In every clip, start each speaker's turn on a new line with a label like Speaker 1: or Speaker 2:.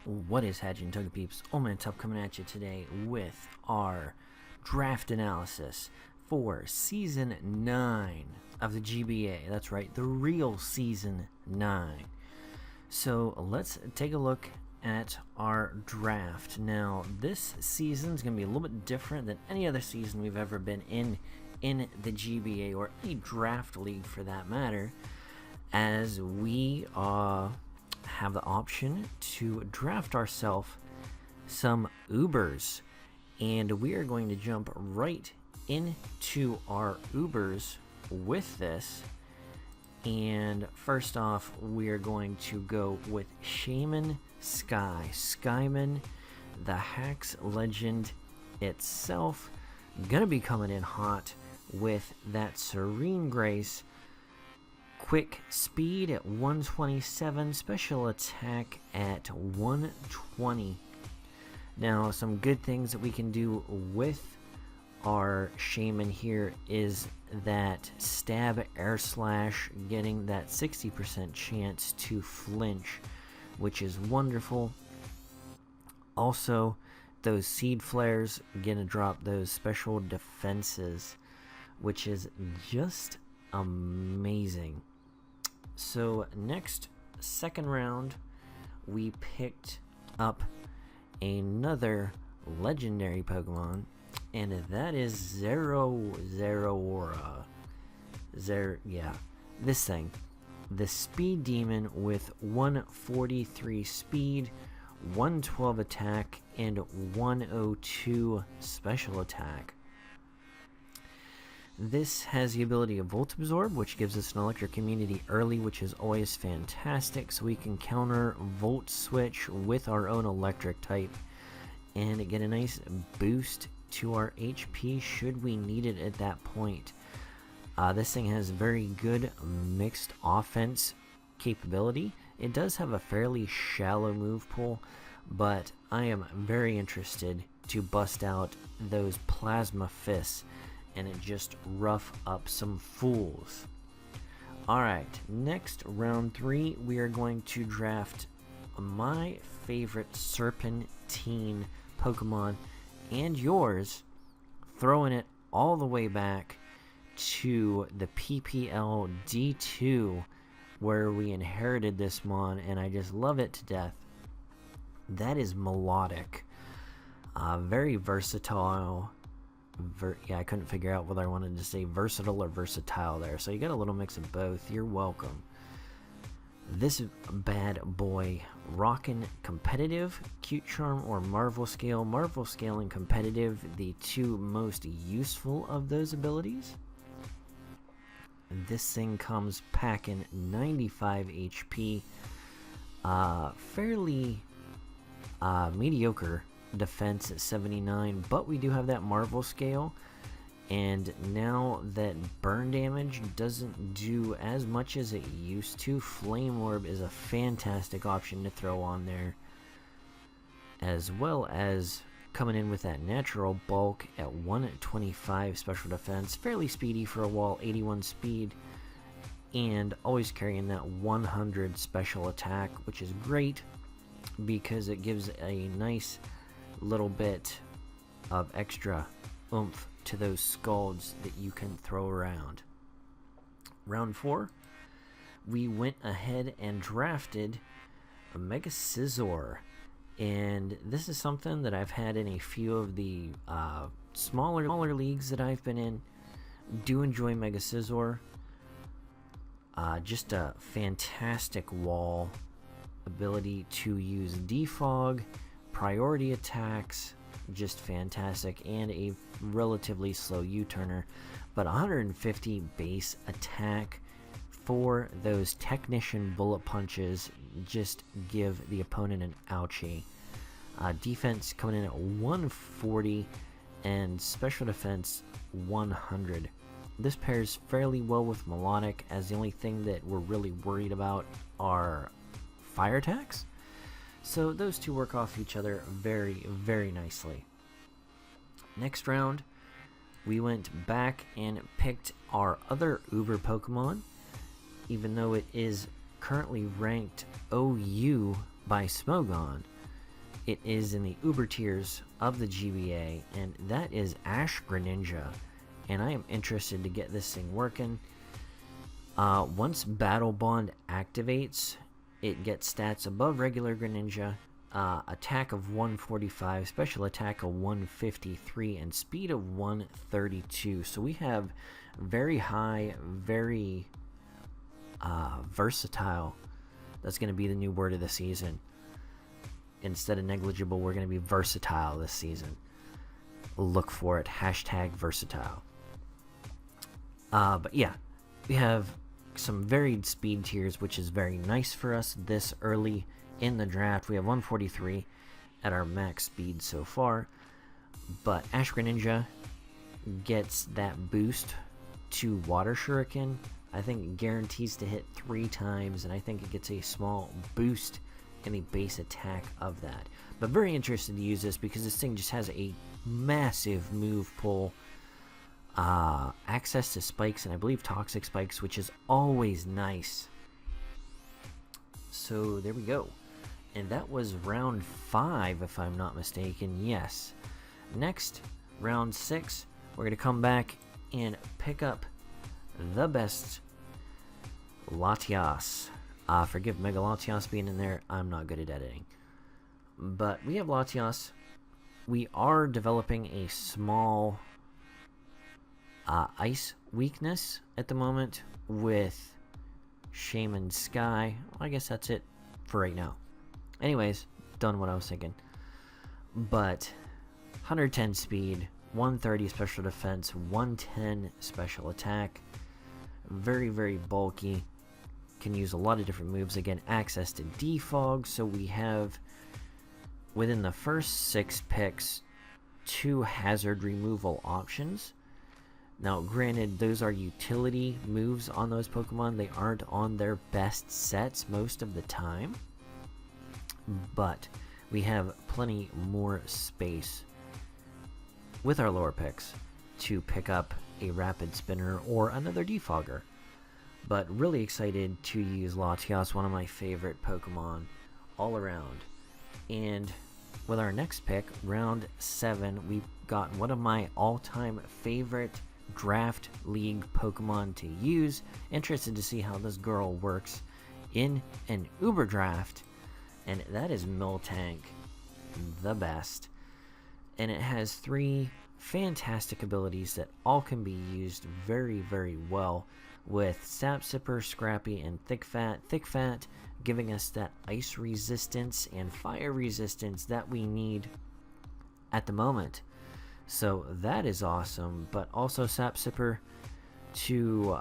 Speaker 1: What is hatching, Tugga Peeps? OldManTup coming at you today with our draft analysis for Season 9 of the GBA. That's right, the real Season 9. So let's take a look at our draft. Now, this season is going to be a little bit different than any other season we've ever been in the GBA, or any draft league for that matter, as we have the option to draft ourselves some Ubers, and we are going to jump right into our Ubers with this. And first off, we are going to go with Shaman Skyman, the Hacks legend itself. Gonna be coming in hot with that Serene Grace, quick speed at 127, special attack at 120. Now, some good things that we can do with our Shaman here is that stab air slash, getting that 60% chance to flinch, which is wonderful. Also, those seed flares gonna drop those special defenses, which is just amazing. So next, second round, we picked up another legendary Pokemon, and that is Zeraora. This thing, the Speed Demon with 143 speed, 112 attack, and 102 special attack. This has the ability of Volt Absorb, which gives us an electric immunity early, which is always fantastic, so we can counter Volt Switch with our own electric type and get a nice boost to our HP should we need it at that point. This thing has very good mixed offense capability. It does have a fairly shallow move pool, but I am very interested to bust out those Plasma Fists and it just rough up some fools. Alright, next, round 3, we are going to draft my favorite Serpentine Pokemon and yours, throwing it all the way back to the PPL D2 where we inherited this Mon, and I just love it to death. That is Melodic. Very versatile. I couldn't figure out whether I wanted to say versatile or versatile there, so you got a little mix of both. You're welcome. This bad boy, rockin' competitive, Cute Charm or Marvel Scale. Marvel Scale and competitive, the two most useful of those abilities. This thing comes packing 95 HP, fairly mediocre defense at 79, but we do have that Marvel Scale, and now that burn damage doesn't do as much as it used to, Flame Orb is a fantastic option to throw on there, as well as coming in with that natural bulk at 125 special defense, fairly speedy for a wall, 81 speed, and always carrying that 100 special attack, which is great because it gives a nice little bit of extra oomph to those Scalds that you can throw around. Round 4, we went ahead and drafted a Mega Scizor, and this is something that I've had in a few of the smaller leagues that I've been in. Do enjoy Mega Scizor. Just a fantastic wall, ability to use defog, priority attacks, just fantastic, and a relatively slow U-turner, but 150 base attack for those technician bullet punches just give the opponent an ouchie. Defense coming in at 140 and special defense 100. This pairs fairly well with Melodic, as the only thing that we're really worried about are fire attacks. So those two work off each other very, very nicely. Next round, we went back and picked our other Uber Pokemon, even though it is currently ranked OU by Smogon. It is in the Uber tiers of the GBA, and that is Ash Greninja. And I am interested to get this thing working. Once Battle Bond activates, it gets stats above regular Greninja, attack of 145, special attack of 153, and speed of 132. So we have very high, very versatile. That's going to be the new word of the season. Instead of negligible, we're going to be versatile this season. Look for it. Hashtag versatile. But yeah, we have some varied speed tiers, which is very nice for us this early in the draft. We have 143 at our max speed so far. But Ash Greninja gets that boost to Water Shuriken. I think it guarantees to hit 3 times, and I think it gets a small boost in the base attack of that. But very interested to use this because this thing just has a massive move pool, access to spikes, and I believe toxic spikes, which is always nice. So there we go. And that was round 5, if I'm not mistaken. Yes. Next, round 6, we're going to come back and pick up the best Latias. Forgive Mega Latias being in there. I'm not good at editing. But we have Latias. We are developing a small ice weakness at the moment with Shaman Sky. Well, I guess that's it for right now. Anyways, done what I was thinking. But 110 speed, 130 special defense, 110 special attack. Very, very bulky. Can use a lot of different moves. Again, access to defog. So we have, within the first 6 picks, 2 hazard removal options. Now, granted, those are utility moves on those Pokemon. They aren't on their best sets most of the time. But we have plenty more space with our lower picks to pick up a Rapid Spinner or another Defogger. But really excited to use Latias, one of my favorite Pokemon all around. And with our next pick, round 7, we've got one of my all-time favorite draft league Pokemon to use. Interested to see how this girl works in an Uber draft. And that is Miltank, the best. And it has 3 fantastic abilities that all can be used very, very well, with Sap Sipper, Scrappy, and Thick Fat. Thick Fat giving us that ice resistance and fire resistance that we need at the moment. So that is awesome. But also Sap Sipper to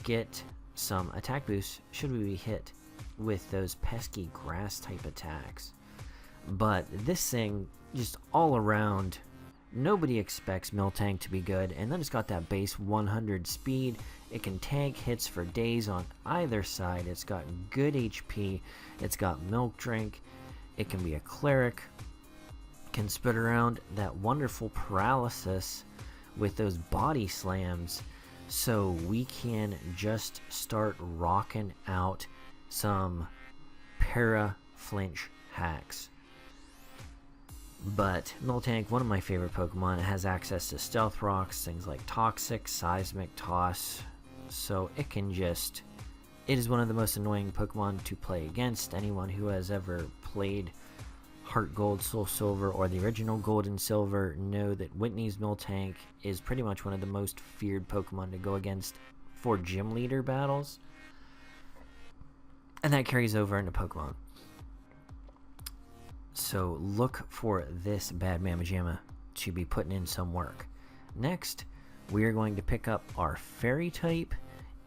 Speaker 1: get some attack boosts should we be hit with those pesky grass type attacks. But this thing, just all around, nobody expects Miltank to be good, and then it's got that base 100 speed. It can tank hits for days on either side. It's got good HP. It's got Milk Drink. It can be a cleric. Can spit around that wonderful paralysis with those body slams, so we can just start rocking out some para flinch hacks. But Miltank, one of my favorite Pokemon, it has access to Stealth Rocks, things like Toxic, Seismic Toss, so it can just... It is one of the most annoying Pokemon to play against. Anyone who has ever played Heart Gold, Soul Silver, or the original Gold and Silver know that Whitney's Miltank is pretty much one of the most feared Pokemon to go against for gym leader battles. And that carries over into Pokemon. So look for this bad Mamma Jamma to be putting in some work. Next, we are going to pick up our Fairy type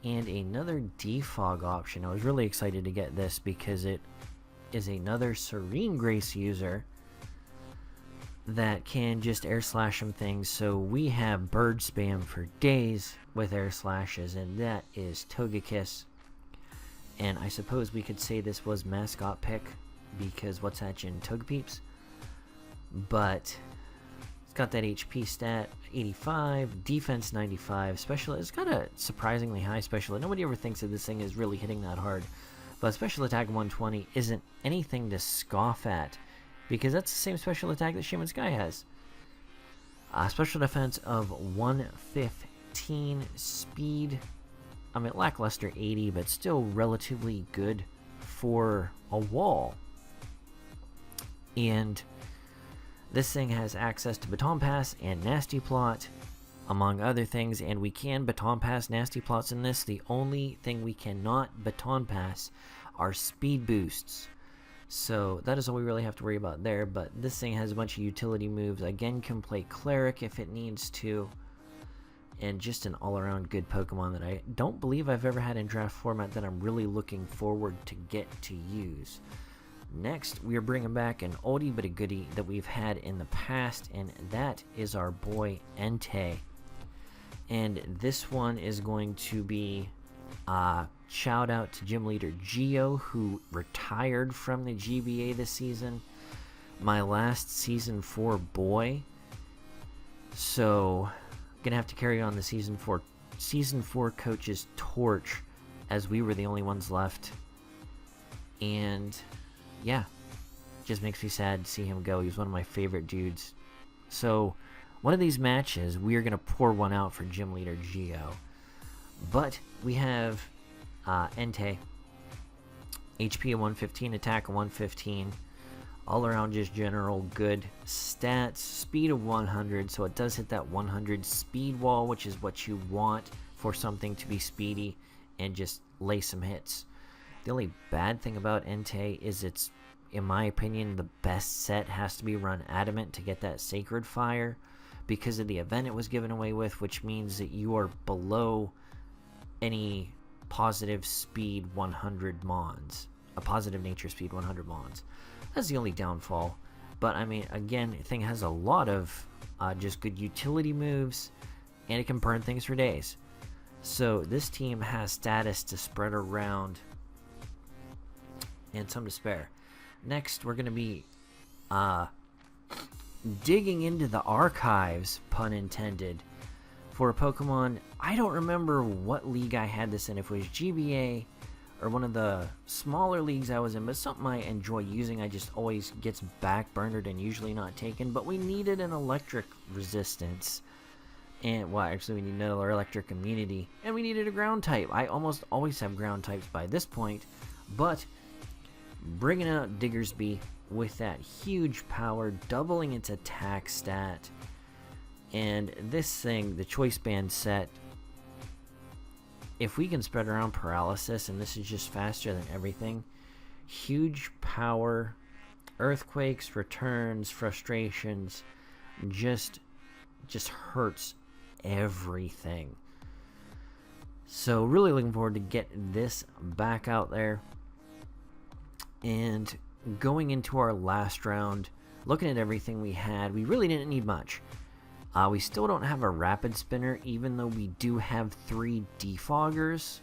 Speaker 1: and another Defog option. I was really excited to get this because it is another Serene Grace user that can just air slash some things. So we have bird spam for days with air slashes, and that is Togekiss. And I suppose we could say this was mascot pick because what's hatching Togepeeps, but it's got that HP stat 85, defense 95, special. It's got a surprisingly high special. Nobody ever thinks that this thing is really hitting that hard, But special attack 120 isn't anything to scoff at, because that's the same special attack that Shaman Sky has. Special defense of 115, speed, I mean, lackluster 80, but still relatively good for a wall. And this thing has access to Baton Pass and Nasty Plot, among other things, and we can Baton Pass Nasty Plots in this. The only thing we cannot Baton Pass are speed boosts. So that is all we really have to worry about there, but this thing has a bunch of utility moves. Again, can play Cleric if it needs to, and just an all-around good Pokemon that I don't believe I've ever had in draft format that I'm really looking forward to get to use. Next, we are bringing back an oldie but a goodie that we've had in the past, and that is our boy Entei. And this one is going to be shout out to Gym Leader Geo, who retired from the GBA this season. My last Season 4 boy. So, gonna have to carry on the Season 4 coach's torch, as we were the only ones left. And yeah, just makes me sad to see him go. He was one of my favorite dudes. So, one of these matches, we are gonna pour one out for Gym Leader Geo. But we have Entei, HP of 115, attack of 115, all around just general good stats, speed of 100, so it does hit that 100 speed wall, which is what you want for something to be speedy and just lay some hits. The only bad thing about Entei is it's, in my opinion, the best set has to be run Adamant to get that Sacred Fire because of the event it was given away with, which means that you are below any positive speed 100 mons, a positive nature speed 100 mons. That's the only downfall, but I mean, again, the thing has a lot of just good utility moves, and it can burn things for days. So this team has status to spread around and some to spare. Next, we're going to be digging into the archives, pun intended, for a Pokemon. I don't remember what league I had this in, if it was GBA or one of the smaller leagues I was in, but something I enjoy using. I just always gets backburnered and usually not taken, but we needed an electric resistance. And, well, actually we need another electric immunity, and we needed a ground type. I almost always have ground types by this point, but bringing out Diggersby with that huge power, doubling its attack stat. And this thing, the Choice Band set, if we can spread around Paralysis, and this is just faster than everything, huge power, Earthquakes, Returns, Frustrations, just hurts everything. So really looking forward to get this back out there. And going into our last round, looking at everything we had, we really didn't need much. We still don't have a Rapid Spinner, even though we do have 3 Defoggers.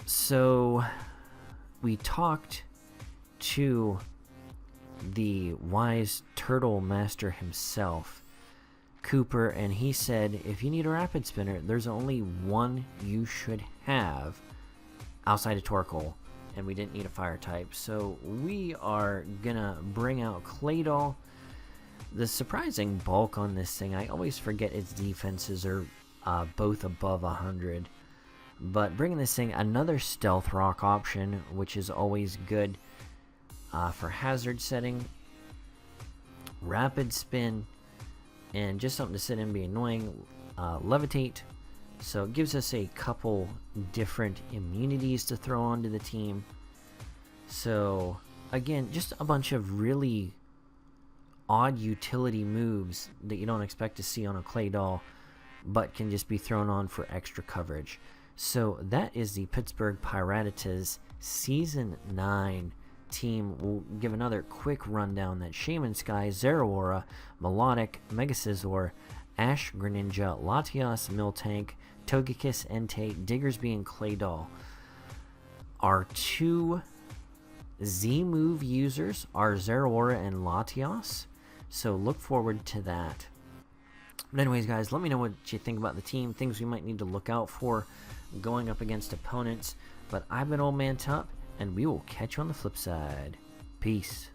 Speaker 1: So we talked to the wise Turtle Master himself, Cooper, and he said, if you need a Rapid Spinner, there's only one you should have outside of Torkoal, and we didn't need a Fire type. So we are gonna bring out Claydol. The surprising bulk on this thing, I always forget its defenses are both above 100. But bringing this thing, another Stealth Rock option, which is always good for hazard setting. Rapid Spin, and just something to sit in and be annoying. Levitate, so it gives us a couple different immunities to throw onto the team. So again, just a bunch of really odd utility moves that you don't expect to see on a Claydol, but can just be thrown on for extra coverage. So that is the Pittsburgh Piratas Season 9 team. We'll give another quick rundown. That Shaman Sky, Zeraora, Melodic, Mega Scizor, Ash, Greninja, Latias, Miltank, Togekiss, Entei, Diggersby, and Claydol. Our 2 Z-move users are Zeraora and Latias, so look forward to that. But anyways, guys, let me know what you think about the team, things we might need to look out for going up against opponents. But I've been OldManTup, and we will catch you on the flip side. Peace.